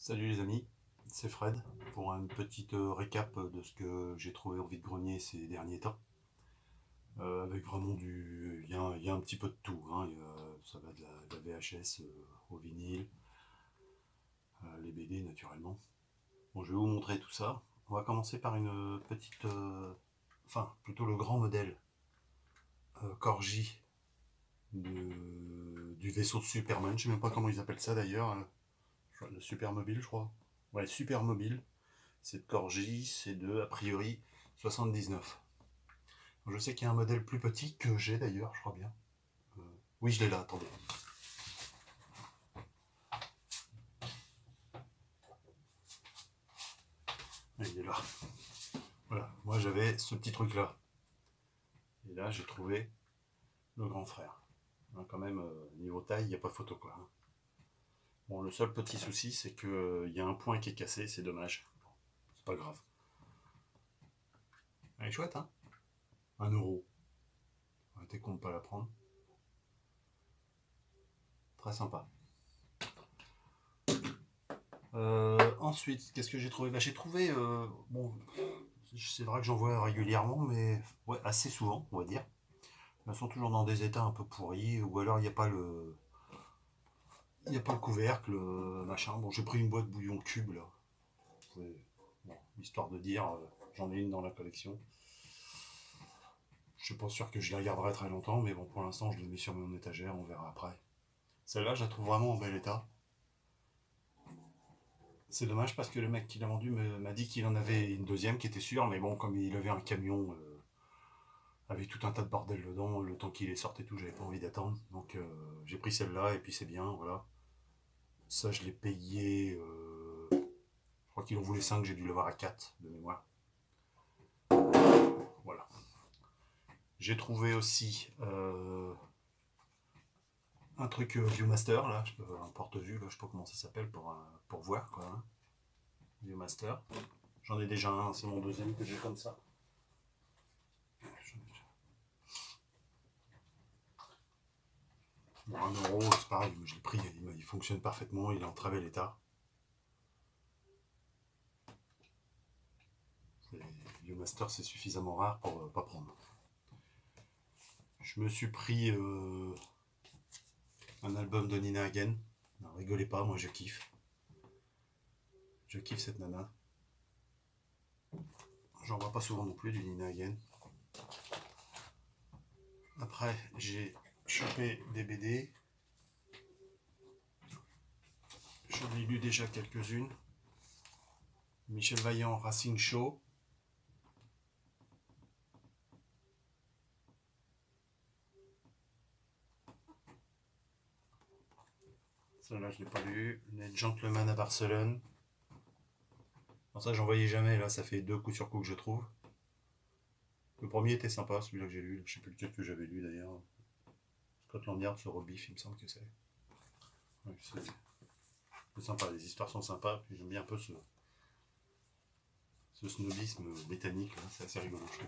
Salut les amis, c'est Fred pour une petite récap de ce que j'ai trouvé en vide-grenier ces derniers temps. Avec vraiment il y a un petit peu de tout, hein. Ça va de la VHS au vinyle, les BD naturellement. Bon, je vais vous montrer tout ça. On va commencer par une petite, enfin plutôt le grand modèle Corgi du vaisseau de Superman. Je sais même pas comment ils appellent ça d'ailleurs, le Supermobile je crois. Ouais, Supermobile. C'est de Corgi, c'est de, a priori, 79. Je sais qu'il y a un modèle plus petit que j'ai d'ailleurs, je crois bien. Euh, oui, je l'ai là, attendez. Il est là. Voilà, moi j'avais ce petit truc là. Et là j'ai trouvé le grand frère. Hein, quand même, niveau taille, il n'y a pas photo quoi. Hein. Bon, le seul petit souci, c'est qu'il y a un point qui est cassé, c'est dommage. C'est pas grave. Elle est chouette, hein. 1 euro. T'es con de pas la prendre. Très sympa. Ensuite, qu'est-ce que j'ai trouvé? Bah, j'ai trouvé, bon, c'est vrai que j'en vois régulièrement, mais ouais, assez souvent, on va dire. Elles sont toujours dans des états un peu pourris, ou alors il n'y a pas le couvercle, machin. Bon, j'ai pris une boîte bouillon cube là. Bon, histoire de dire, j'en ai une dans la collection. Je suis pas sûr que je les regarderai très longtemps, mais bon, pour l'instant, je les mets sur mon étagère, on verra après. Celle-là, je la trouve vraiment en bel état. C'est dommage parce que le mec qui l'a vendu m'a dit qu'il en avait une deuxième qui était sûre, mais bon, comme il avait un camion avec tout un tas de bordel dedans, le temps qu'il est sorti et tout, j'avais pas envie d'attendre. Donc j'ai pris celle-là et puis c'est bien, voilà. Ça, je l'ai payé, je crois qu'ils en voulaient 5, j'ai dû l'avoir à 4 de mémoire. Voilà. J'ai trouvé aussi un truc Viewmaster, là, un porte-vue, là, je sais pas comment ça s'appelle pour voir, quoi. Hein. Viewmaster. J'en ai déjà un, c'est mon deuxième que j'ai comme ça. Bon, 1 euro, c'est pareil, je l'ai pris, il fonctionne parfaitement, il est en très bel état. Viewmaster, c'est suffisamment rare pour pas prendre. Je me suis pris un album de Nina Hagen. Non, rigolez pas, moi je kiffe. Je kiffe cette nana. J'en vois pas souvent non plus du Nina Hagen. Après, j'ai chopé des BD. J'en ai lu déjà quelques-unes. Michel Vaillant, Racing Show. Celle-là, je l'ai pas lu. Les Gentlemen à Barcelone. Bon, ça, j'en voyais jamais. Là, ça fait 2 coups sur coup que je trouve. Le premier était sympa, celui-là que j'ai lu. Je sais plus lequel que j'avais lu d'ailleurs. Scotland Yard sur Robiff, il me semble que c'est. Ouais, c'est sympa, les histoires sont sympas. Puis j'aime bien un peu ce snobisme britannique. C'est assez rigolo, je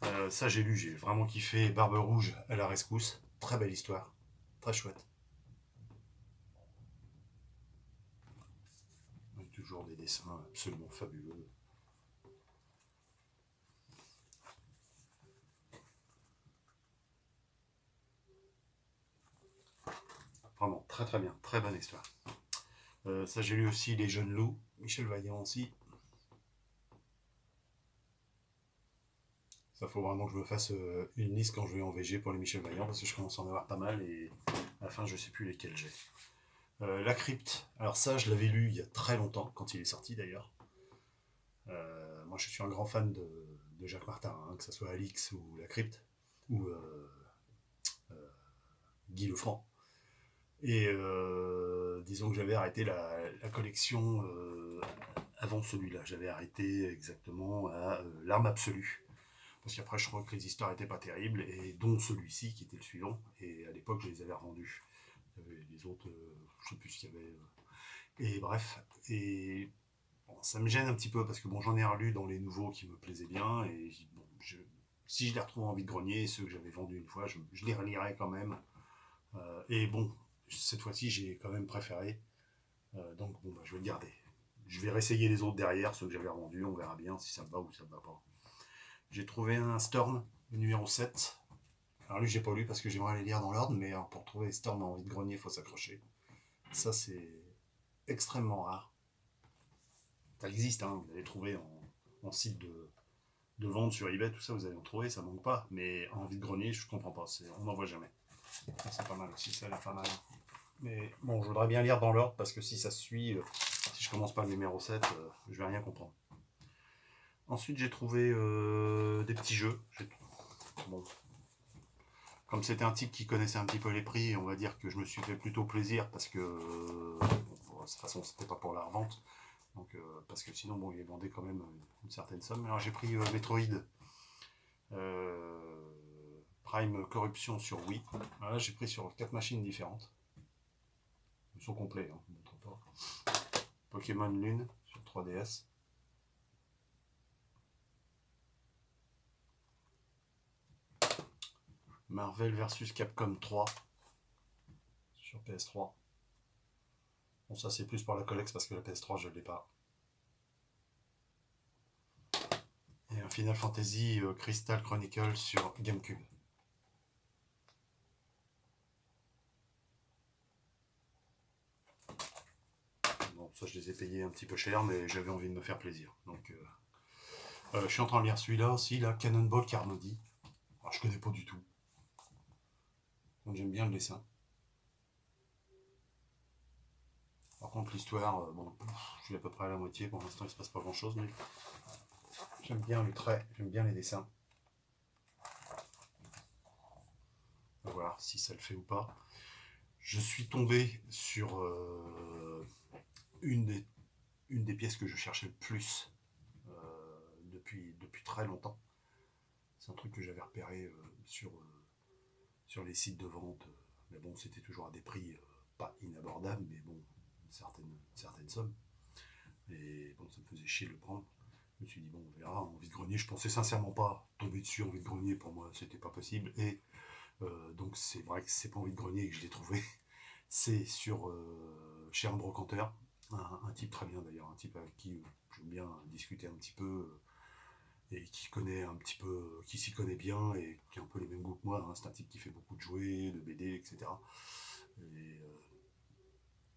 trouve. Ça, j'ai lu, j'ai vraiment kiffé. Barbe Rouge à la rescousse. Très belle histoire. Très chouette. Avec toujours des dessins absolument fabuleux. Vraiment, très très bien. Très bonne histoire. Ça, j'ai lu aussi Les Jeunes Loups. Michel Vaillant aussi. Ça, faut vraiment que je me fasse une liste quand je vais en VG pour les Michel Vaillant parce que je commence à en avoir pas mal et à la fin, je sais plus lesquels j'ai. La Crypte. Alors ça, je l'avais lu il y a très longtemps, quand il est sorti d'ailleurs. Moi, je suis un grand fan de Jacques Martin, hein, que ce soit Alix ou La Crypte, ou Guy Lefranc. Et disons que j'avais arrêté la collection avant celui-là. J'avais arrêté exactement à L'Arme Absolue. Parce qu'après, je crois que les histoires n'étaient pas terribles, et dont celui-ci qui était le suivant. Et à l'époque, je les avais revendus. Il y avait les autres, je sais plus ce qu'il y avait. Et bref, et bon, ça me gêne un petit peu parce que bon, j'en ai relu dans les nouveaux qui me plaisaient bien. Et bon, si je les retrouve en vide-grenier, ceux que j'avais vendus une fois, je les relirai quand même. Et bon, cette fois-ci, j'ai quand même préféré. Donc, bon, bah, je vais le garder. Je vais réessayer les autres derrière, ceux que j'avais revendus. On verra bien si ça me va ou ça me va pas. J'ai trouvé un Storm, le numéro 7. Alors lui, j'ai pas lu parce que j'aimerais les lire dans l'ordre, mais alors, pour trouver Storm en vide-grenier, il faut s'accrocher. Ça, c'est extrêmement rare. Ça existe, hein, vous allez trouver en site de vente sur eBay, tout ça, vous allez en trouver, ça manque pas. Mais en vide-grenier, je comprends pas, on n'en voit jamais. C'est pas mal aussi, ça a l'air pas mal. Mais bon, je voudrais bien lire dans l'ordre parce que si ça se suit, si je commence par le numéro 7, je vais rien comprendre. Ensuite, j'ai trouvé des petits jeux. Bon, comme c'était un type qui connaissait un petit peu les prix, on va dire que je me suis fait plutôt plaisir parce que bon, de toute façon, c'était pas pour la revente. Donc, parce que sinon, bon, il vendait quand même une certaine somme. Alors, j'ai pris Metroid Prime Corruption sur Wii. Voilà, j'ai pris sur 4 machines différentes. Ils sont complets, hein, je ne montre pas. Pokémon Lune sur 3DS. Marvel vs Capcom 3 sur PS3. Bon, ça c'est plus pour la collecte parce que la PS3 je ne l'ai pas. Et un Final Fantasy Crystal Chronicle sur GameCube. Bon, ça je les ai payés un petit peu cher, mais j'avais envie de me faire plaisir. Donc, je suis en train de lire celui-là aussi, là, Cannonball Carnody. Alors, je connais pas du tout. Donc j'aime bien le dessin. Par contre, l'histoire, bon, je suis à peu près à la moitié. Pour l'instant, il se passe pas grand-chose, mais j'aime bien les traits, j'aime bien les dessins. On va voir si ça le fait ou pas. Je suis tombé sur une des pièces que je cherchais le plus depuis très longtemps. C'est un truc que j'avais repéré sur les sites de vente. Mais bon, c'était toujours à des prix pas inabordables, mais bon, certaines sommes. Et bon, ça me faisait chier de le prendre. Je me suis dit, bon, on verra. En vide-grenier, je pensais sincèrement pas tomber dessus en vide-grenier. Pour moi, c'était pas possible. Et donc, c'est vrai que c'est pas en vide-grenier que je l'ai trouvé. C'est chez un brocanteur. Un type très bien d'ailleurs, un type avec qui j'aime bien discuter un petit peu et qui connaît un petit peu, qui s'y connaît bien et qui a un peu les mêmes goûts que moi. Hein. C'est un type qui fait beaucoup de jouets, de BD, etc. Et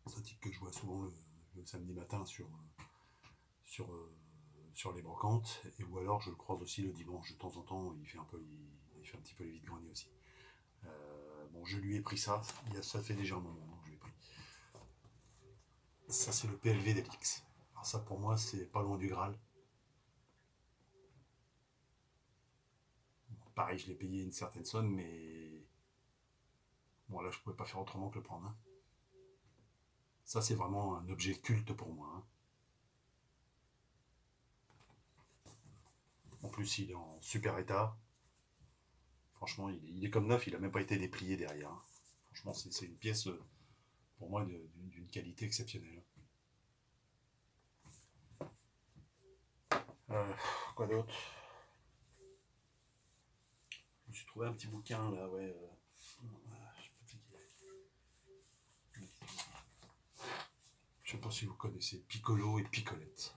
c'est un type que je vois souvent le samedi matin sur, euh, sur les brocantes, et ou alors je le croise aussi le dimanche de temps en temps. Il fait un petit peu les vides-greniers aussi. Bon, je lui ai pris ça. Ça fait déjà un moment que je lui ai pris. Ça, c'est le PLV d'Alix. Alors ça, pour moi, c'est pas loin du Graal. Pareil, je l'ai payé une certaine somme, mais bon, là, je pouvais pas faire autrement que le prendre. Hein. Ça, c'est vraiment un objet culte pour moi. Hein. En plus, il est en super état. Franchement, il est comme neuf, il a même pas été déplié derrière. Hein. Franchement, c'est une pièce, pour moi, d'une qualité exceptionnelle. Quoi d'autre? Je me suis trouvé un petit bouquin là, ouais. Je sais pas si vous connaissez Piccolo et Piccolette.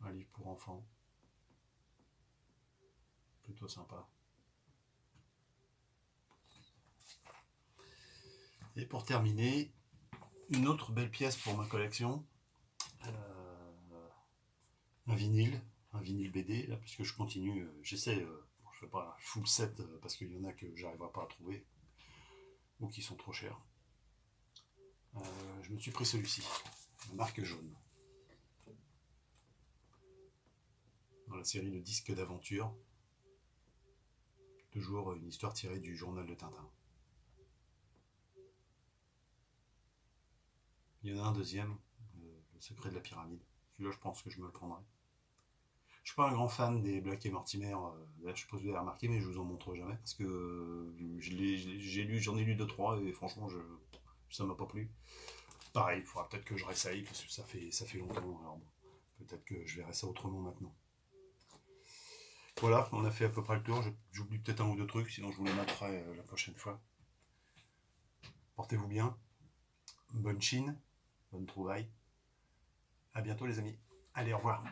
Un livre pour enfants. Plutôt sympa. Et pour terminer, une autre belle pièce pour ma collection. Un vinyle BD, là, puisque je continue, j'essaie, bon, je fais pas un full set parce qu'il y en a que j'arriverai pas à trouver ou qui sont trop chers. Je me suis pris celui-ci, la marque jaune, dans la série Le Disque d'aventure, toujours une histoire tirée du journal de Tintin. Il y en a un deuxième, Le secret de la pyramide. Celui-là, je pense que je me le prendrai. Je suis pas un grand fan des Black et Mortimer, je suppose que vous avez remarqué, mais je vous en montre jamais parce que j'en ai lu 2-3 et franchement, ça m'a pas plu. Pareil, il faudra peut-être que je réessaye parce que ça fait longtemps. Alors bon, peut-être que je verrai ça autrement maintenant. Voilà, on a fait à peu près le tour. J'oublie peut-être un ou deux trucs, sinon je vous les montrerai la prochaine fois. Portez-vous bien. Bonne Chine. Bonne trouvaille. À bientôt les amis. Allez, au revoir.